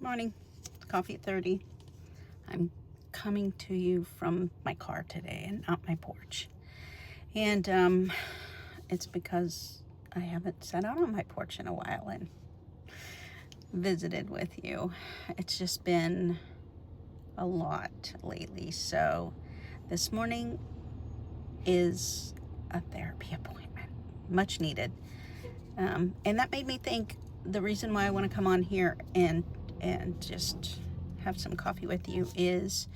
Morning, Coffeethirty. I'm coming to you from my car today and not my porch. And it's because I haven't sat out on my porch in a while and visited with you. It's just been a lot lately. So this morning is a therapy appointment, much needed. And that made me think the reason why I want to come on here and just have some coffee with you is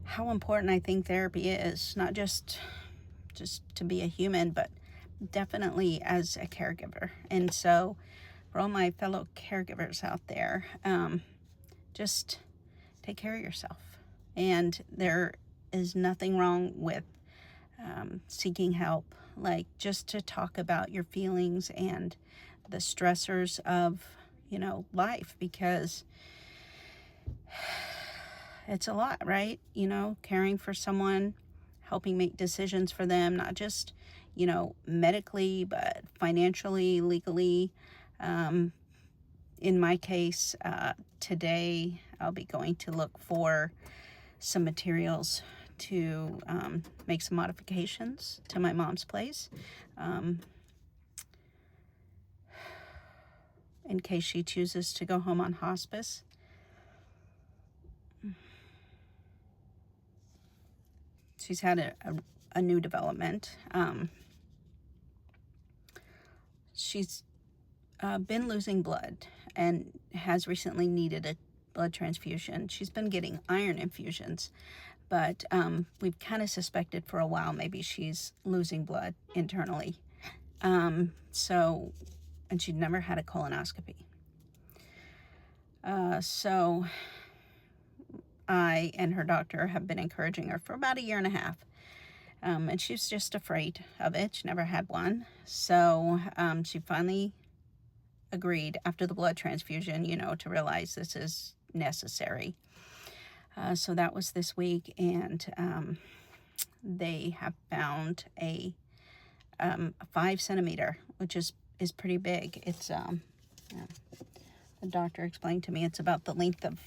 how important I think therapy is, not just to be a human, but definitely as a caregiver. And so for all my fellow caregivers out there, just take care of yourself. And there is nothing wrong with seeking help, like just to talk about your feelings and the stressors of life, because it's a lot, right? Caring for someone, helping make decisions for them, not just medically, but financially, legally. In my case, today I'll be going to look for some materials to make some modifications to my mom's place, in case she chooses to go home on hospice. She's had a new development. She's been losing blood and has recently needed a blood transfusion. She's been getting iron infusions, but we've kind of suspected for a while maybe she's losing blood internally. And she'd never had a colonoscopy. So I and her doctor have been encouraging her for about a year and a half. And she's just afraid of it. She never had one. So she finally agreed after the blood transfusion, to realize this is necessary. So that was this week, and they have found a 5 centimeter, which is pretty big. It's the doctor explained to me it's about the length of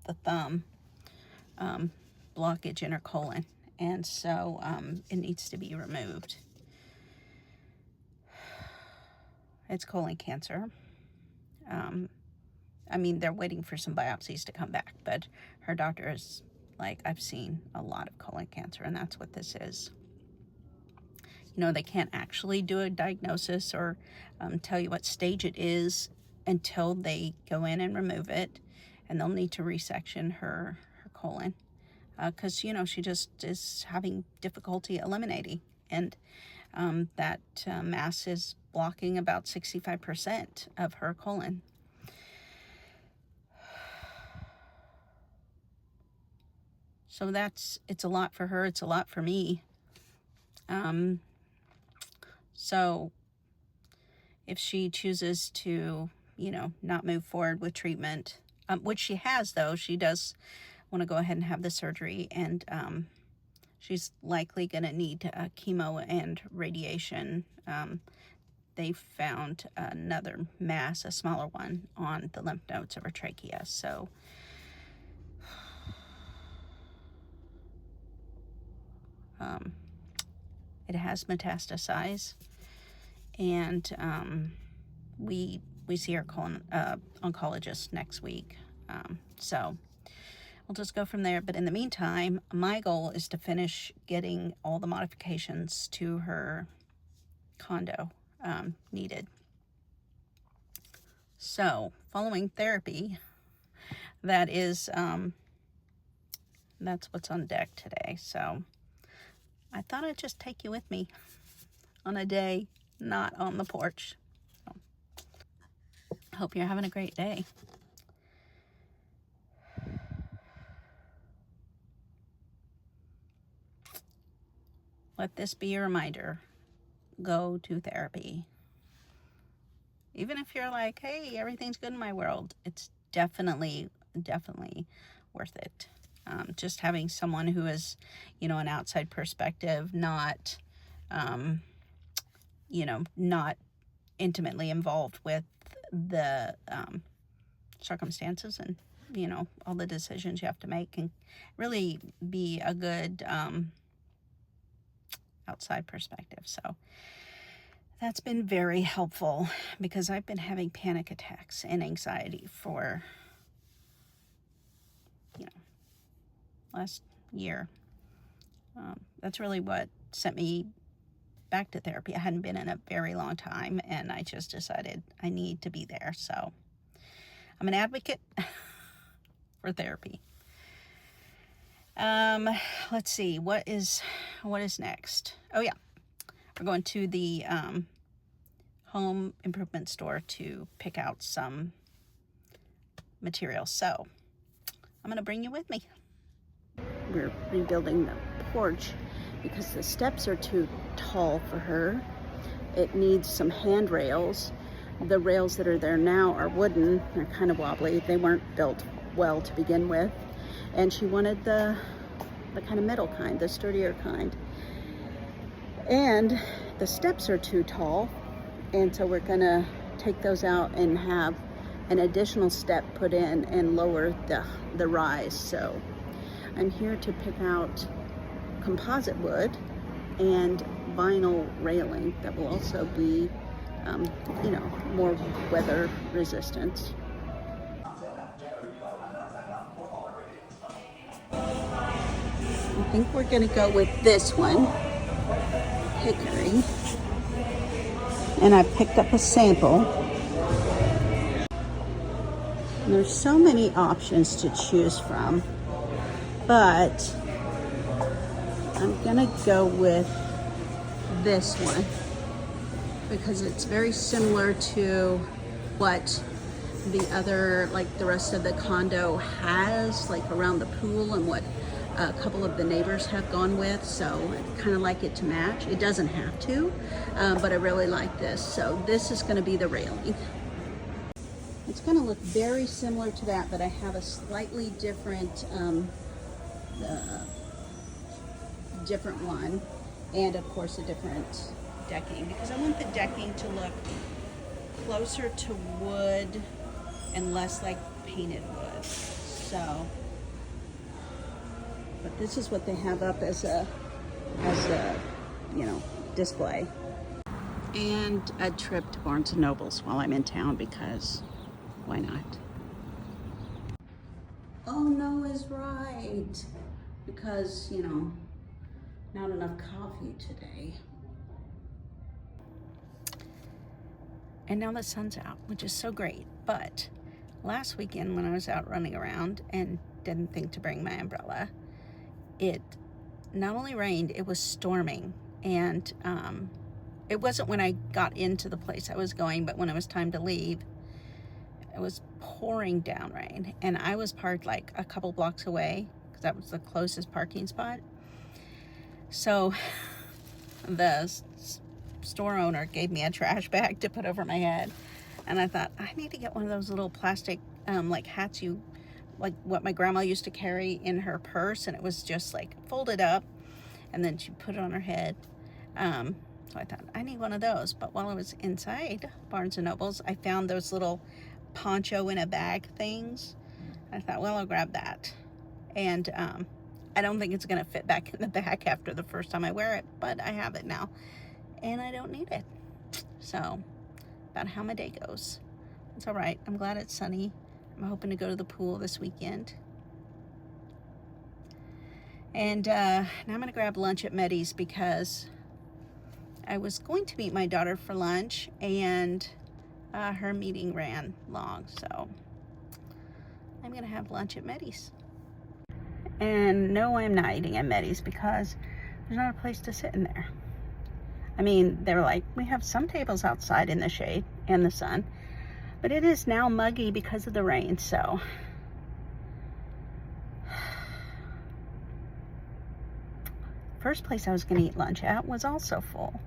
the thumb, blockage in her colon, and so it needs to be removed. It's colon cancer. They're waiting for some biopsies to come back, but her doctor is like, I've seen a lot of colon cancer, and that's what this is. They can't actually do a diagnosis or tell you what stage it is until they go in and remove it, and they'll need to resection her colon because, she just is having difficulty eliminating, and that mass is blocking about 65% of her colon. So it's a lot for her. It's a lot for me. So if she chooses to, not move forward with treatment, which she has, though, she does want to go ahead and have the surgery, and she's likely going to need chemo and radiation. They found another mass, a smaller one, on the lymph nodes of her trachea. So it has metastasized, and we see our oncologist next week. So we'll just go from there. But in the meantime, my goal is to finish getting all the modifications to her condo needed. So following therapy, that's what's on deck today. So I thought I'd just take you with me on a day not on the porch. So, hope you're having a great day. Let this be a reminder. Go to therapy. Even if you're like, hey, everything's good in my world, it's definitely worth it. Just having someone who is, an outside perspective, not, not intimately involved with the circumstances and, you know, all the decisions you have to make, and really be a good outside perspective. So that's been very helpful, because I've been having panic attacks and anxiety for, you know, last year. That's really what sent me back to therapy. I hadn't been in a very long time, and I just decided I need to be there. So I'm an advocate for therapy. Let's see, what is next? Oh yeah, we're going to the home improvement store to pick out some materials. So I'm gonna bring you with me. We're rebuilding the porch because the steps are too tall for her. It needs some handrails. The rails that are there now are wooden. They're kind of wobbly. They weren't built well to begin with. And she wanted the kind of middle kind, the sturdier kind. And the steps are too tall. And so we're gonna take those out and have an additional step put in and lower the rise. So I'm here to pick out composite wood and vinyl railing that will also be, you know, more weather resistant. I think we're gonna go with this one, hickory. And I picked up a sample. And there's so many options to choose from, but I'm gonna go with this one because it's very similar to what the other, like the rest of the condo has, like around the pool, and what a couple of the neighbors have gone with. So I kind of like it to match. It doesn't have to, but I really like this. So this is going to be the railing. It's going to look very similar to that, but I have a slightly different different one, and of course a different decking, because I want the decking to look closer to wood and less like painted wood. So, but this is what they have up as a you know, display. And a trip to Barnes and Nobles while I'm in town, because why not? Oh no is right, because, you know, not enough coffee today. And now the sun's out, which is so great. But last weekend when I was out running around and didn't think to bring my umbrella, it not only rained, it was storming. And it wasn't when I got into the place I was going, but when it was time to leave, it was pouring down rain. And I was parked like a couple blocks away, because that was the closest parking spot. So the store owner gave me a trash bag to put over my head, and I thought, I need to get one of those little plastic like hats, like what my grandma used to carry in her purse, and it was just like folded up and then she put it on her head. So I thought, I need one of those. But while I was inside Barnes and Nobles, I found those little poncho in a bag things. I thought, well, I'll grab that. And I don't think it's gonna fit back in the bag after the first time I wear it, but I have it now and I don't need it. So about how my day goes. It's all right. I'm glad it's sunny. I'm hoping to go to the pool this weekend. And now I'm gonna grab lunch at Meddy's, because I was going to meet my daughter for lunch, and her meeting ran long, so I'm gonna have lunch at Meddy's. And no, I'm not eating at Meddy's, because there's not a place to sit in there. I mean, they're like, we have some tables outside in the shade and the sun, but it is now muggy because of the rain. So first place I was gonna eat lunch at was also full.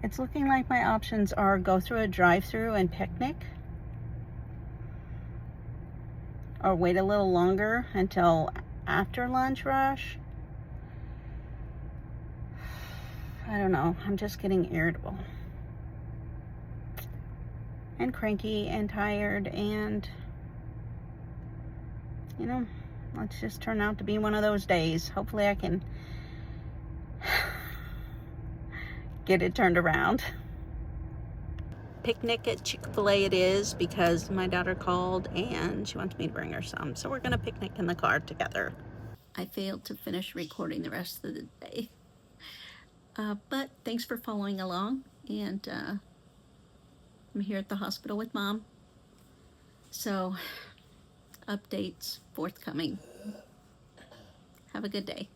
It's looking like my options are go through a drive-through and picnic, or wait a little longer until after lunch rush. I don't know, I'm just getting irritable. and cranky and tired, and you know, let's just turn out to be one of those days. Hopefully I can get it turned around. Picnic at Chick-fil-A it is, because my daughter called and she wants me to bring her some. So we're gonna picnic in the car together. I failed to finish recording the rest of the day. But thanks for following along, and I'm here at the hospital with Mom. So updates forthcoming. Have a good day.